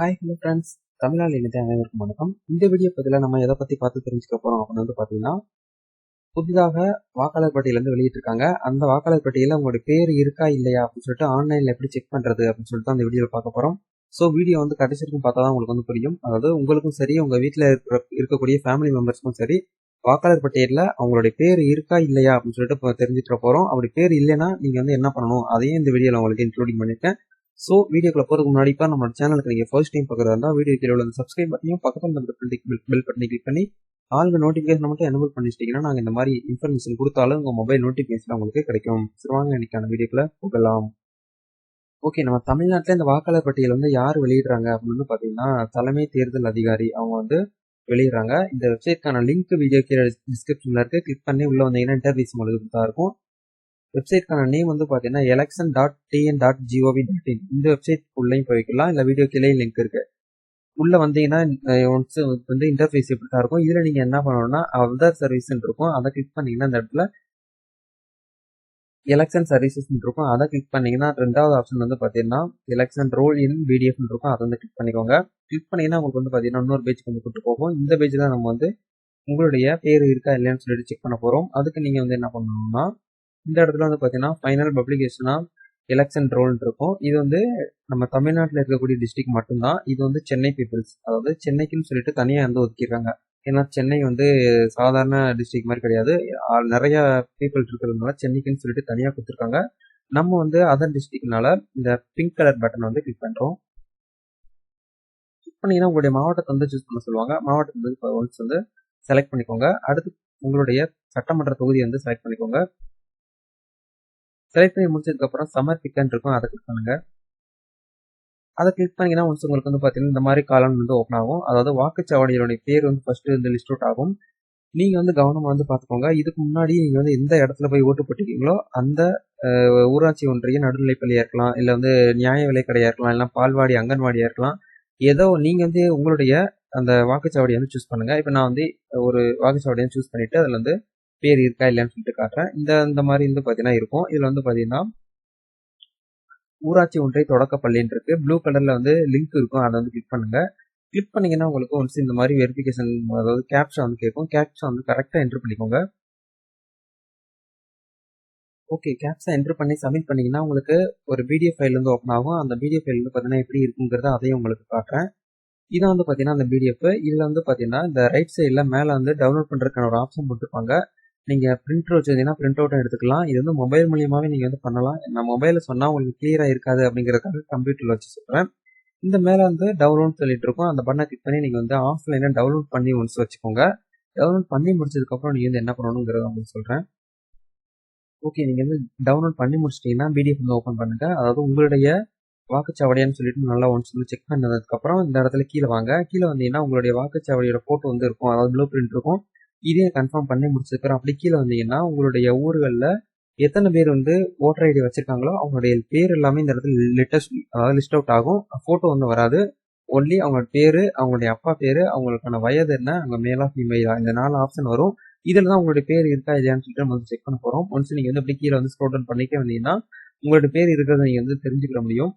Hi hello friends, தமிழால் இணைந்த அனைவருக்கும் வணக்கம். இந்த வீடியோ பதிவில் நம்ம எதை பற்றி பார்த்து தெரிஞ்சுக்க போகிறோம் அப்படின்னு வந்து பார்த்தீங்கன்னா, புதிதாக வாக்காளர் பட்டியலேருந்து வெளியிட்டிருக்காங்க. அந்த வாக்காளர் பட்டியலில் உங்களுடைய பேர் இருக்கா இல்லையா அப்படின்னு சொல்லிட்டு ஆன்லைனில் எப்படி செக் பண்ணுறது அப்படின்னு சொல்லிட்டு அந்த வீடியோவில் பார்க்க போகிறோம். ஸோ வீடியோ வந்து கடைசி வரைக்கும் பார்த்தா தான் உங்களுக்கு வந்து புரியும். அதாவது உங்களுக்கும் சரி, உங்கள் வீட்டில் இருக்கக்கூடிய ஃபேமிலி மெம்பர்ஸ்க்கும் சரி, வாக்காளர் பட்டியலில் அவங்களுடைய பேர் இருக்கா இல்லையா அப்படின்னு சொல்லிட்டு இப்போ தெரிஞ்சுக்க போகிறோம். அப்படி பேர் இல்லைன்னா நீங்கள் வந்து என்ன பண்ணணும் அதையும் இந்த வீடியோவில் உங்களுக்கு இன்க்ளூடிங் பண்ணியிருக்கேன். ஸோ வீடியோக்குள்ள போகிறதுக்கு முன்னாடி இப்போ நம்ம சேனலுக்கு நீங்கள் ஃபர்ஸ்ட் டைம் பார்க்குறதா இருந்தால் வீடியோ கீழே உள்ள சப்ஸ்கிரைப் பட்டனையும் பக்கத்தில் அந்த பெல் பட்டனை கிளிக் பண்ணி ஆளுங்க நோட்டிஃபிகேஷன் மட்டும் எனபிள் பண்ணி வச்சிட்டிங்கன்னா நாங்கள் இந்த மாதிரி இன்ஃபர்மேஷன் கொடுத்தாலும் உங்கள் மொபைல் நோட்டிஃபிகேஷன் உங்களுக்கு கிடைக்கும். சரி வாங்க இன்னைக்கான வீடியோக்குள்ள போகலாம். ஓகே, நம்ம தமிழ்நாட்டில் இந்த வாக்காளர் பட்டியல் வந்து யார் வெளியிடுறாங்க அப்படின்னு பார்த்தீங்கன்னா, தலைமை தேர்தல் அதிகாரி அவங்க வந்து வெளியிடுறாங்க. இந்த வெப்சைட்கான லிங்க் வீடியோ கீழே டிஸ்கிரிப்ஷனில் இருக்குது. கிளிக் பண்ணி உள்ளே வந்தீங்கன்னா இன்டர்வியூஸ் உங்களுக்கு தான் இருக்கும். வெப்சைட்கான நேம் வந்து பார்த்தீங்கன்னா election.tn.gov.in. இந்த வெப்சைட் உள்ளேயும் போய்க்கலாம், இல்லை வீடியோ கீழே லிங்க் இருக்கு. உள்ள வந்தீங்கன்னா ஒன்ஸ் வந்து இன்டர்ஃபேஸ் இப்படி தான் இருக்கும். இதில் நீங்கள் என்ன பண்ணணும்னா அதர் சர்வீஸ்ன்னு இருக்கும், அதை கிளிக் பண்ணீங்கன்னா இந்த இடத்துல எலெக்ஷன் சர்வீசஸ் இருக்கும். அதை கிளிக் பண்ணீங்கன்னா ரெண்டாவது ஆப்ஷன் வந்து பார்த்தீங்கன்னா எலெக்ஷன் ரோல் இன் பிடிஎஃப் இருக்கும். அதை வந்து கிளிக் பண்ணிக்கோங்க. கிளிக் பண்ணீங்கன்னா உங்களுக்கு வந்து பார்த்தீங்கன்னா இன்னொரு பேஜ்க்கு வந்து கூட்டு போகும். இந்த பேஜ் தான் நம்ம வந்து உங்களுடைய பேர் இருக்கா இல்லையான்னு சொல்லிட்டு செக் பண்ண போகிறோம். அதுக்கு நீங்கள் வந்து என்ன பண்ணணும்னா இந்த இடத்துல வந்து பார்த்தீங்கன்னா ஃபைனல் பப்ளிகேஷனா எலெக்ஷன் ரோல்னு இருக்கும். இது வந்து நம்ம தமிழ்நாட்டில் இருக்கக்கூடிய டிஸ்ட்ரிக்ட் மட்டும்தான். இது வந்து சென்னை பீப்புள்ஸ், அதாவது சென்னைக்குன்னு சொல்லிட்டு தனியாக வந்து ஒதுக்கிடுறாங்க. ஏன்னா சென்னை வந்து சாதாரண டிஸ்ட்ரிக்ட் மாதிரி கிடையாது, நிறைய பீப்புள் இருக்கிறதுனால சென்னைக்குன்னு சொல்லிட்டு தனியாக கொடுத்துருக்காங்க. நம்ம வந்து அதர் டிஸ்ட்ரிக்ட்னால இந்த பிங்க் கலர் பட்டன் வந்து கிளிக் பண்ணுறோம். கிளிக் பண்ணீங்கன்னா உங்களுடைய மாவட்டத்தை வந்து சூஸ் பண்ண சொல்லுவாங்க. மாவட்டத்தை வந்து ஒன்ஸ் வந்து செலக்ட் பண்ணிக்கோங்க. அடுத்து உங்களுடைய சட்டமன்ற தொகுதி வந்து செலக்ட் பண்ணிக்கோங்க. செலக்ட் பண்ணி முடிச்சதுக்கப்புறம் சமர்ப்பிக்கன்னு இருக்கும், அதை கிளிக் பண்ணுங்க. அதை கிளிக் பண்ணீங்கன்னா ஒன்ஸ் உங்களுக்கு வந்து பார்த்தீங்கன்னா இந்த மாதிரி காலம் வந்து ஓப்பன் ஆகும். அதாவது வாக்குச்சாவடியோடைய பேர் வந்து ஃபர்ஸ்ட் வந்து லிஸ்ட் அவுட் ஆகும். நீங்கள் வந்து கவனமாக வந்து பார்த்துக்கோங்க. இதுக்கு முன்னாடி நீங்கள் வந்து எந்த இடத்துல போய் ஓட்டு போட்டிருக்கீங்களோ அந்த ஊராட்சி ஒன்றிய நடுநிலைப்பள்ளியாக இருக்கலாம், இல்லை வந்து நியாய விலை கடையாக இருக்கலாம், இல்லை பால்வாடி அங்கன்வாடியாக இருக்கலாம். ஏதோ நீங்கள் வந்து உங்களுடைய அந்த வாக்குச்சாவடியை வந்து சூஸ் பண்ணுங்கள். இப்போ நான் வந்து ஒரு வாக்குச்சாவடியை சூஸ் பண்ணிவிட்டு அதில் வந்து பேர் இருக்கா இல்லையான்னு சொல்லிட்டு காட்டுறேன். இந்த மாதிரி வந்து பார்த்தீங்கன்னா இருக்கும். இதில் வந்து பார்த்தீங்கன்னா ஊராட்சி ஒன்றிய தொடக்கப்பள்ளின்னு இருக்கு. ப்ளூ கலர்ல வந்து லிங்க் இருக்கும், அதை வந்து கிளிக் பண்ணுங்க. கிளிக் பண்ணீங்கன்னா உங்களுக்கு ஒன்ஸ் இந்த மாதிரி வெரிஃபிகேஷன், அதாவது கேப்சா வந்து கேட்கும். கேப்சா வந்து கரெக்டாக என்ட்ரு பண்ணிக்கோங்க. ஓகே, கேப்சா என்ட்ரு பண்ணி சப்மிட் பண்ணீங்கன்னா உங்களுக்கு ஒரு பிடிஎஃப் ஃபைல் வந்து ஓப்பன் ஆகும். அந்த பிடிஎஃப் ஃபைல் வந்து பார்த்தீங்கன்னா எப்படி இருக்குங்கிறத அதையும் உங்களுக்கு காட்டுறேன். இதை வந்து பார்த்தீங்கன்னா அந்த பிடிஎஃப் இதில் வந்து பார்த்தீங்கன்னா இந்த ரைட் சைடில் மேலே வந்து டவுன்லோட் பண்ணுறதுக்கான ஒரு ஆப்ஷன் போட்டிருப்பாங்க. நீங்கள் பிரிண்ட் வச்சுருந்தீங்கன்னா பிரிண்ட் அவுட்டும் எடுத்துக்கலாம். இது வந்து மொபைல் மூலியமாகவே நீங்கள் வந்து பண்ணலாம். நான் மொபைலில் சொன்னால் உங்களுக்கு கிளியராக இருக்காது அப்படிங்கிறதுக்காக கம்ப்யூட்டரில் வச்சு சொல்கிறேன். இந்த மேலே வந்து டவுன்லோட் சொல்லிட்டு இருக்கும், அந்த பட்டனை கிளிக் பண்ணி நீங்கள் வந்து ஆஃப்லைனில் டவுன்லோட் பண்ணி ஒன்ஸ் வச்சுக்கோங்க. டவுன்லோட் பண்ணி முடிச்சதுக்கப்புறம் நீங்கள் வந்து என்ன பண்ணணுங்கிறத உங்களுக்கு சொல்கிறேன். ஓகே, நீங்கள் வந்து டவுன்லோட் பண்ணி முடிச்சிட்டிங்கன்னா பிடிஎஃப் வந்து ஓப்பன் பண்ணுங்கள். அதாவது உங்களுடைய வாக்குச்சாவடியான்னு சொல்லிட்டு நல்லா ஒன்ஸ் வந்து செக் பண்ணதுக்கப்புறம் இந்த இடத்துல கீழே வாங்க. கீழே வந்தீங்கன்னா உங்களுடைய வாக்குச்சாவடியோட ஃபோட்டோ வந்து இருக்கும், அதாவது ப்ளூ பிரிண்ட் இருக்கும். இதே கன்ஃபார்ம் பண்ணி முடிச்சதுக்கப்புறம் அப்படி கீழே வந்தீங்கன்னா உங்களுடைய ஊர்களில் எத்தனை பேர் வந்து ஓட்டர் ஐடி வச்சிருக்காங்களோ அவங்களுடைய பேர் எல்லாமே இந்த இடத்துல அதாவது லிஸ்ட் அவுட் ஆகும். ஃபோட்டோ வந்து வராது. ஒன்லி அவங்களோட பேர், அவங்களுடைய அப்பா பேர், அவங்களுக்கான வயது என்ன, அவங்க மேலா ஃபீமேலா, இந்த 4 ஆப்ஷன் வரும். இதில் தான் உங்களுடைய பேர் இருக்கா இல்லையான்னு சொல்லிட்டு நம்ம செக் பண்ண போகிறோம். ஒன்ஸ் நீங்கள் வந்து அப்படி கீழே வந்து ஸ்க்ரோல் டவுன் பண்ணிக்க வந்தீங்கன்னா உங்களுடைய பேர் இருக்கிறத நீங்கள் வந்து தெரிஞ்சுக்க முடியும்.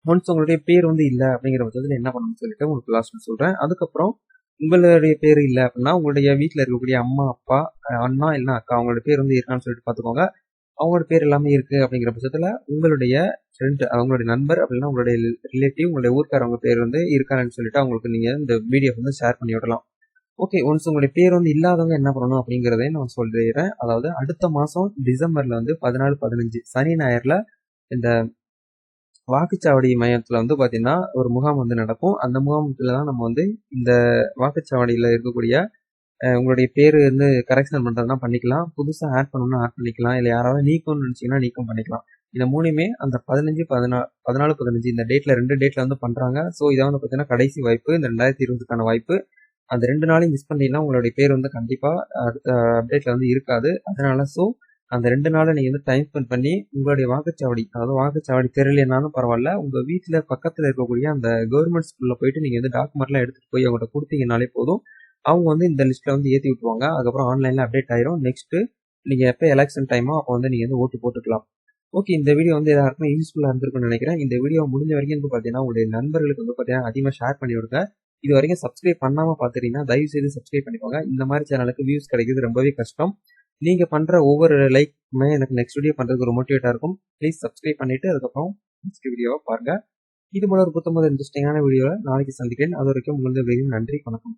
ஒன்ஸ் உங்களுடைய பேர் வந்து இல்லை அப்படிங்கிற பட்சத்தில் என்ன பண்ணணும்னு சொல்லிட்டு உங்களுக்கு லாஸ்ட் சொல்கிறேன். அதுக்கப்புறம் உங்களுடைய பேர் இல்லை அப்படின்னா உங்களுடைய வீட்டில் இருக்கக்கூடிய அம்மா, அப்பா, அண்ணா இல்லைன்னா அக்கா, அவங்களோட பேர் வந்து இருக்கான்னு சொல்லிட்டு பார்த்துக்கோங்க. அவங்களோட பேர் எல்லாமே இருக்குது அப்படிங்கிற பட்சத்தில் உங்களுடைய ஃப்ரெண்டு, அவங்களுடைய நண்பர் அப்படின்னா உங்களுடைய ரிலேட்டிவ், உங்களுடைய ஊருக்காரவங்க பேர் வந்து இருக்கான்னு சொல்லிட்டு அவங்களுக்கு நீங்கள் இந்த பிடிஎஃப் வந்து ஷேர் பண்ணி விடலாம். ஓகே, ஒன்ஸ் உங்களுடைய பேர் வந்து இல்லாதவங்க என்ன பண்ணணும் அப்படிங்கிறதையும் நான் சொல்லிடுறேன். அதாவது அடுத்த மாதம் டிசம்பரில் வந்து 14, 15 சனி ஞாயிறில் இந்த வாக்குச்சாவடி மையத்தில் வந்து பார்த்தீங்கன்னா ஒரு முகாம் வந்து நடக்கும். அந்த முகாமத்தில் தான் நம்ம வந்து இந்த வாக்குச்சாவடியில் இருக்கக்கூடிய உங்களுடைய பேர் வந்து கரெக்ஷன் பண்ணுறதுனா பண்ணிக்கலாம், புதுசாக ஆட் பண்ணணும்னா ஆட் பண்ணிக்கலாம், இல்லை யாராவது நீக்கணும்னு நினச்சிங்கன்னா நீக்கம் பண்ணிக்கலாம். இந்த மூணுமே அந்த 15, 14, 15 இந்த டேட்டில் 2 டேட்டில் வந்து பண்ணுறாங்க. ஸோ இதை வந்து பார்த்தீங்கன்னா கடைசி வாய்ப்பு, இந்த 2020க்கான வாய்ப்பு. அந்த 2 நாளையும் மிஸ் பண்ணிட்டீங்கன்னா உங்களுடைய பேர் வந்து கண்டிப்பாக அடுத்த அப்டேட்டில் வந்து இருக்காது. அதனால அந்த 2 நாளை நீங்கள் வந்து டைம் ஸ்பெண்ட் பண்ணி உங்களுடைய வாக்குச்சாவடி, அதாவது வாக்குச்சாவடி தெரியலனாலும் பரவாயில்ல, உங்கள் வீட்டில் பக்கத்தில் இருக்கக்கூடிய அந்த கவர்மெண்ட் ஸ்கூலில் போயிட்டு நீங்கள் வந்து டாக்குமெண்ட்லாம் எடுத்துகிட்டு போய் அவங்கள்ட்ட கொடுத்தீங்கனாலே போதும். அவங்க வந்து இந்த லிஸ்ட்டில் வந்து ஏற்றி விட்டுருவாங்க. அதுக்கப்புறம் ஆன்லைனில் அப்டேட் ஆயிரும். நெக்ஸ்ட்டு நீங்கள் எப்போ எலெக்ஷன் டைமோ அப்போ வந்து நீங்கள் வந்து ஓட்டு போட்டுக்கலாம். ஓகே. இந்த வீடியோ வந்து எல்லாருக்குமே யூஸ்ஃபுல்லா இருந்திருக்கும்னு நினைக்கிறேன். இந்த வீடியோ முடிஞ்ச வரைக்கும் வந்து பார்த்தீங்கன்னா, உங்களுடைய நண்பர்களுக்கு வந்து பார்த்தீங்கன்னா, அதிகமா ஷேர் பண்ணி விடுங்க. இதுவரைக்கும் சப்ஸ்கிரைப் பண்ணாம பார்த்துட்டீங்கன்னா, தயவு செய்து சப்ஸ்கிரைப் பண்ணிக்கோங்க. இந்த மாரி சேனலுக்கு வியூஸ் கிடைக்கிறது ரொம்பவே கஷ்டம். நீங்க பண்ற ஒவ்வொரு லைக்குமே எனக்கு நெக்ஸ்ட் வீடியோ பண்றதுக்கு ஒரு மோட்டிவேட்டா இருக்கும். ப்ளீஸ் சப்ஸ்கிரைப் பண்ணிட்டு அதுக்கப்புறம் நெக்ஸ்ட் வீடியோவ பாருங்க. இது போல ஒரு புத்தம்போது இன்ட்ரெஸ்டிங்கான வீடியோல நாளைக்கு சந்திக்கிறேன். அதுவரைக்கும் உங்களது நன்றி. வணக்கம்.